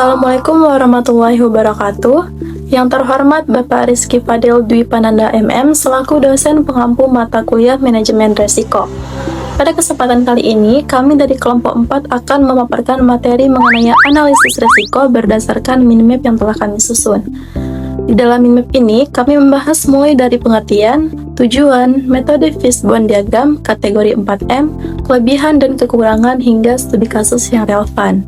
Assalamualaikum warahmatullahi wabarakatuh. Yang terhormat Bapak Rizky Fadil Dwi Pananda MM selaku dosen pengampu mata kuliah Manajemen Resiko. Pada kesempatan kali ini, kami dari kelompok 4 akan memaparkan materi mengenai analisis resiko berdasarkan minimap yang telah kami susun. Di dalam minimap ini, kami membahas mulai dari pengertian, tujuan, metode fishbone diagram, kategori 4M, kelebihan dan kekurangan hingga studi kasus yang relevan.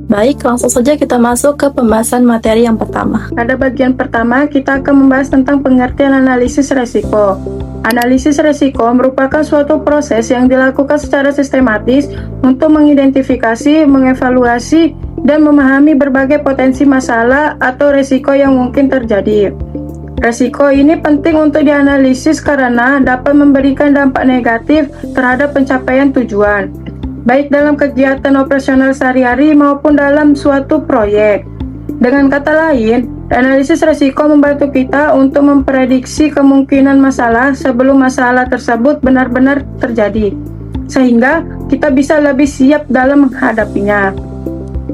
Baik, langsung saja kita masuk ke pembahasan materi yang pertama. Pada bagian pertama, kita akan membahas tentang pengertian analisis resiko. Analisis resiko merupakan suatu proses yang dilakukan secara sistematis untuk mengidentifikasi, mengevaluasi, dan memahami berbagai potensi masalah atau resiko yang mungkin terjadi. Resiko ini penting untuk dianalisis karena dapat memberikan dampak negatif terhadap pencapaian tujuan, baik dalam kegiatan operasional sehari-hari maupun dalam suatu proyek. Dengan kata lain, analisis resiko membantu kita untuk memprediksi kemungkinan masalah sebelum masalah tersebut benar-benar terjadi, sehingga kita bisa lebih siap dalam menghadapinya.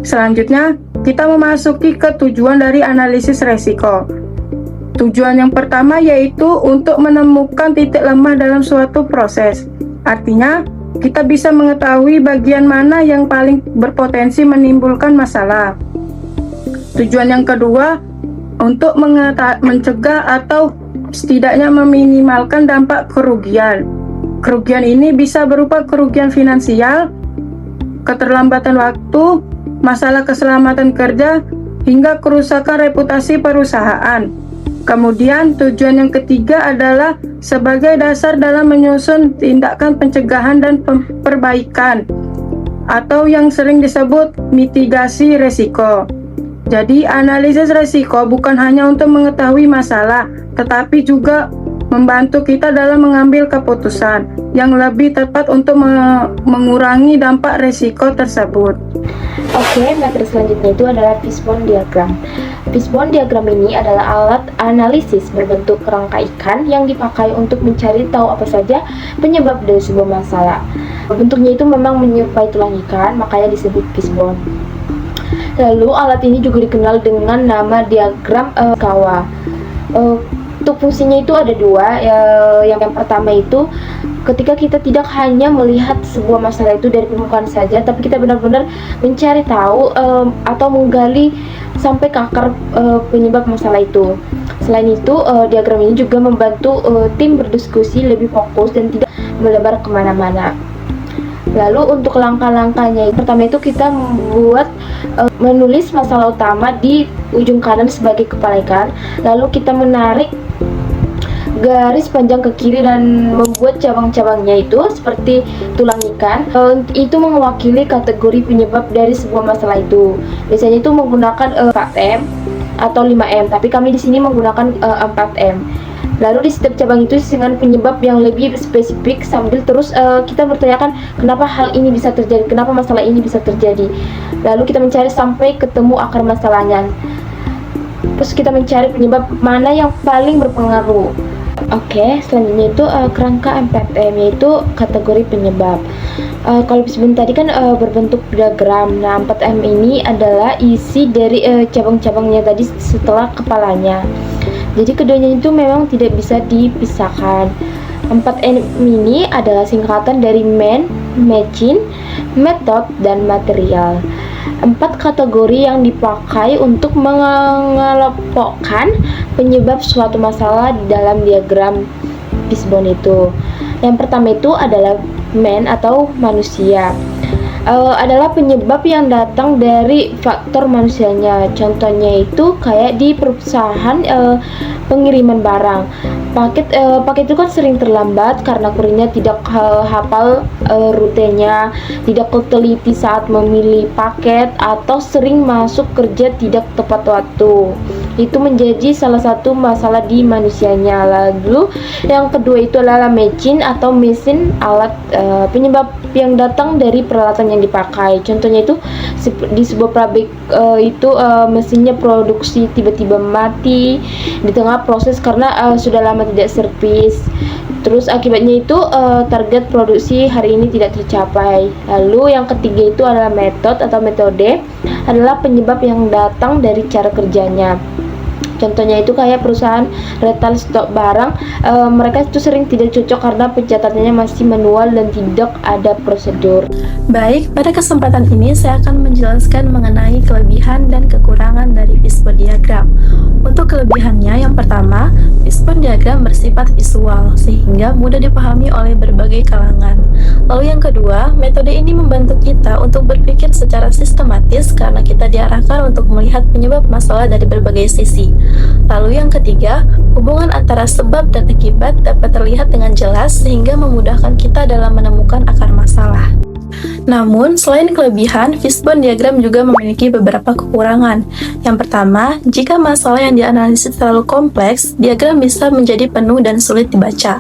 Selanjutnya, kita memasuki ke tujuan dari analisis resiko. Tujuan yang pertama yaitu untuk menemukan titik lemah dalam suatu proses. Artinya, kita bisa mengetahui bagian mana yang paling berpotensi menimbulkan masalah. Tujuan yang kedua, untuk mencegah atau setidaknya meminimalkan dampak kerugian. Kerugian ini bisa berupa kerugian finansial, keterlambatan waktu, masalah keselamatan kerja, hingga kerusakan reputasi perusahaan. Kemudian tujuan yang ketiga adalah sebagai dasar dalam menyusun tindakan pencegahan dan perbaikan atau yang sering disebut mitigasi resiko. Jadi analisis resiko bukan hanya untuk mengetahui masalah, tetapi juga membantu kita dalam mengambil keputusan yang lebih tepat untuk mengurangi dampak resiko tersebut. Oke, materi selanjutnya itu adalah fishbone diagram. Fishbone diagram ini adalah alat analisis berbentuk kerangka ikan yang dipakai untuk mencari tahu apa saja penyebab dari sebuah masalah. Bentuknya itu memang menyerupai tulang ikan, makanya disebut fishbone. Lalu alat ini juga dikenal dengan nama diagram Kawa. Untuk fungsinya itu ada dua. Yang pertama itu ketika kita tidak hanya melihat sebuah masalah itu dari permukaan saja, tapi kita benar-benar mencari tahu atau menggali sampai ke akar penyebab masalah itu. Selain itu, diagram ini juga membantu tim berdiskusi lebih fokus dan tidak melebar kemana-mana. Lalu untuk langkah-langkahnya, pertama itu kita membuat menulis masalah utama di ujung kanan sebagai kepala ikan. Lalu kita menarik garis panjang ke kiri dan membuat cabang-cabangnya itu seperti tulang ikan. Itu mewakili kategori penyebab dari sebuah masalah itu. Biasanya itu menggunakan 4M atau 5M, tapi kami di sini menggunakan 4M. Lalu di setiap cabang itu dengan penyebab yang lebih spesifik, sambil terus kita bertanyakan kenapa hal ini bisa terjadi, kenapa masalah ini bisa terjadi. Lalu kita mencari sampai ketemu akar masalahnya. Terus kita mencari penyebab mana yang paling berpengaruh. Oke, selanjutnya itu kerangka 4M, yaitu kategori penyebab. Kalau sebelum tadi kan berbentuk diagram. Nah, 4M ini adalah isi dari cabang-cabangnya tadi setelah kepalanya. Jadi keduanya itu memang tidak bisa dipisahkan. 4M ini adalah singkatan dari man, machine, method, dan material. 4 kategori yang dipakai untuk mengelompokkan penyebab suatu masalah di dalam diagram fishbone itu. Yang pertama itu adalah man atau manusia. Adalah penyebab yang datang dari faktor manusianya. Contohnya itu kayak di perusahaan pengiriman barang. Paket itu kan sering terlambat karena kurirnya tidak hafal rutenya, tidak teliti saat memilih paket, atau sering masuk kerja tidak tepat waktu. Itu menjadi salah satu masalah di manusianya. Lalu yang kedua itu adalah machine atau mesin, alat penyebab yang datang dari peralatan yang dipakai. Contohnya itu di sebuah pabrik itu mesinnya produksi tiba-tiba mati di tengah proses karena sudah lama tidak servis. Terus akibatnya itu target produksi hari ini tidak tercapai. Lalu yang ketiga itu adalah metode adalah penyebab yang datang dari cara kerjanya. Contohnya itu kayak perusahaan retail stok barang, mereka itu sering tidak cocok karena pencatatannya masih manual dan tidak ada prosedur. Baik, pada kesempatan ini saya akan menjelaskan mengenai kelebihan dan kekurangan dari fishbone diagram. Untuk kelebihannya, yang pertama, fishbone diagram bersifat visual sehingga mudah dipahami oleh berbagai kalangan. Lalu yang kedua, metode ini membantu kita untuk berpikir secara sistematis karena kita diarahkan untuk melihat penyebab masalah dari berbagai sisi. Lalu yang ketiga, hubungan antara sebab dan akibat dapat terlihat dengan jelas sehingga memudahkan kita dalam menemukan akar masalah. Namun, selain kelebihan, fishbone diagram juga memiliki beberapa kekurangan. Yang pertama, jika masalah yang dianalisis terlalu kompleks, diagram bisa menjadi penuh dan sulit dibaca.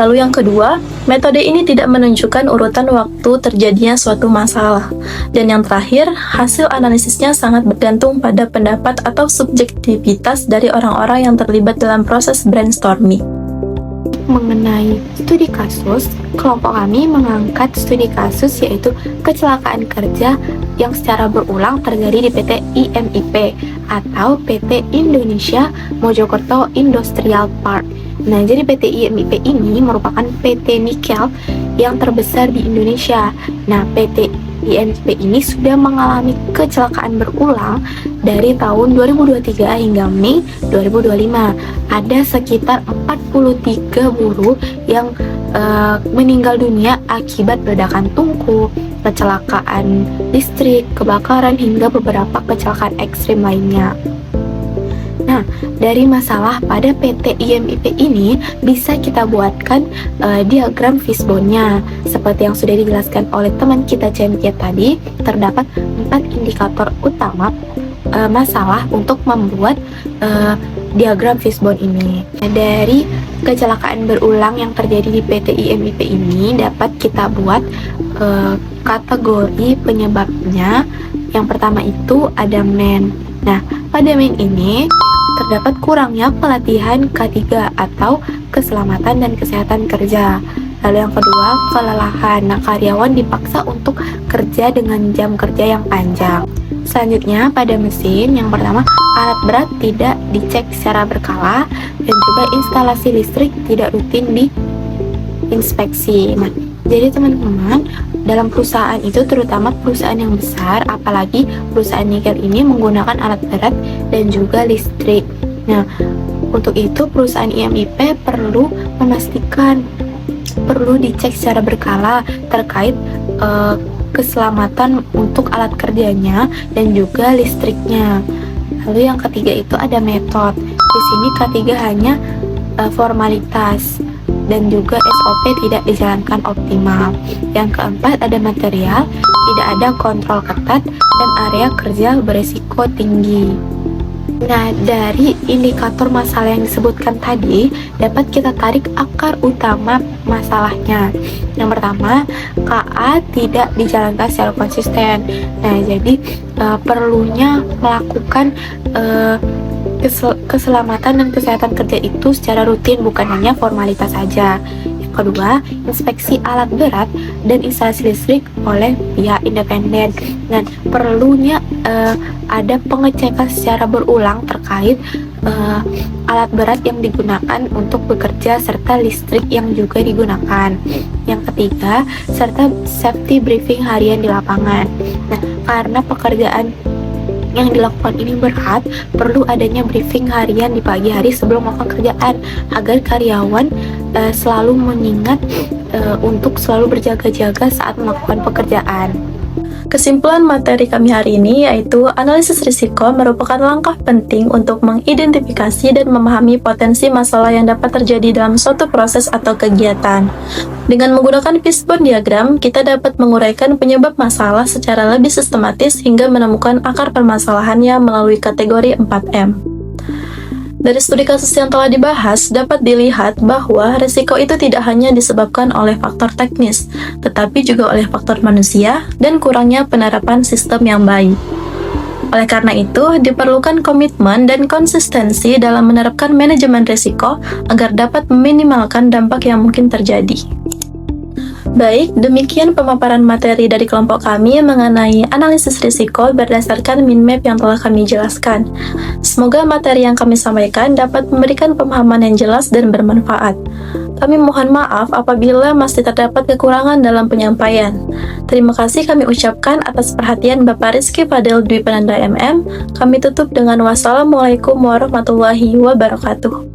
Lalu yang kedua, metode ini tidak menunjukkan urutan waktu terjadinya suatu masalah. Dan yang terakhir, hasil analisisnya sangat bergantung pada pendapat atau subjektivitas dari orang-orang yang terlibat dalam proses brainstorming. Mengenai studi kasus, kelompok kami mengangkat studi kasus yaitu kecelakaan kerja yang secara berulang terjadi di PT IMIP atau PT Indonesia Mojokerto Industrial Park. Nah, jadi PT IMIP ini merupakan PT nikel yang terbesar di Indonesia. Nah, PT IMIP ini sudah mengalami kecelakaan berulang dari tahun 2023 hingga Mei 2025. Ada sekitar 43 buruh yang meninggal dunia akibat ledakan tungku, kecelakaan listrik, kebakaran, hingga beberapa kecelakaan ekstrim lainnya. Nah, dari masalah pada PT IMIP ini bisa kita buatkan diagram fishbone-nya. Seperti yang sudah dijelaskan oleh teman kita Cynthia tadi, terdapat 4 indikator utama masalah untuk membuat diagram fishbone ini. Dari kecelakaan berulang yang terjadi di PT IMIP ini dapat kita buat kategori penyebabnya. Yang pertama itu ada men. Nah, pada men ini terdapat kurangnya pelatihan K3 atau keselamatan dan kesehatan kerja. Lalu yang kedua, kelelahan. Nah, karyawan dipaksa untuk kerja dengan jam kerja yang panjang. Selanjutnya, pada mesin, yang pertama, alat berat tidak dicek secara berkala dan juga instalasi listrik tidak rutin diinspeksi. Nah, jadi teman-teman, dalam perusahaan itu, terutama perusahaan yang besar, apalagi perusahaan nikel ini menggunakan alat berat dan juga listrik. Nah, untuk itu perusahaan IMIP perlu memastikan, perlu dicek secara berkala terkait keselamatan untuk alat kerjanya dan juga listriknya. Lalu yang ketiga itu ada metode. Di sini K3 hanya formalitas dan juga SOP tidak dijalankan optimal. Yang keempat ada material, tidak ada kontrol ketat dan area kerja beresiko tinggi. Nah, dari indikator masalah yang disebutkan tadi dapat kita tarik akar utama masalahnya. Yang pertama, KA tidak dijalankan secara konsisten. Nah, jadi perlunya melakukan keselamatan dan kesehatan kerja itu secara rutin, bukan hanya formalitas saja. Yang kedua, inspeksi alat berat dan instalasi listrik oleh pihak independen. Dan perlunya ada pengecekan secara berulang terkait alat berat yang digunakan untuk bekerja serta listrik yang juga digunakan. Yang ketiga, serta safety briefing harian di lapangan. Nah, karena pekerjaan yang dilakukan ini berat, perlu adanya briefing harian di pagi hari sebelum melakukan kerjaan agar karyawan selalu mengingat untuk selalu berjaga-jaga saat melakukan pekerjaan. Kesimpulan materi kami hari ini yaitu analisis risiko merupakan langkah penting untuk mengidentifikasi dan memahami potensi masalah yang dapat terjadi dalam suatu proses atau kegiatan. Dengan menggunakan fishbone diagram, kita dapat menguraikan penyebab masalah secara lebih sistematis hingga menemukan akar permasalahannya melalui kategori 4M. Dari studi kasus yang telah dibahas, dapat dilihat bahwa risiko itu tidak hanya disebabkan oleh faktor teknis, tetapi juga oleh faktor manusia dan kurangnya penerapan sistem yang baik. Oleh karena itu, diperlukan komitmen dan konsistensi dalam menerapkan manajemen risiko agar dapat meminimalkan dampak yang mungkin terjadi. Baik, demikian pemaparan materi dari kelompok kami mengenai analisis risiko berdasarkan mind map yang telah kami jelaskan. Semoga materi yang kami sampaikan dapat memberikan pemahaman yang jelas dan bermanfaat. Kami mohon maaf apabila masih terdapat kekurangan dalam penyampaian. Terima kasih kami ucapkan atas perhatian Bapak Rizky Fadil Dwi Pananda MM. Kami tutup dengan wassalamualaikum warahmatullahi wabarakatuh.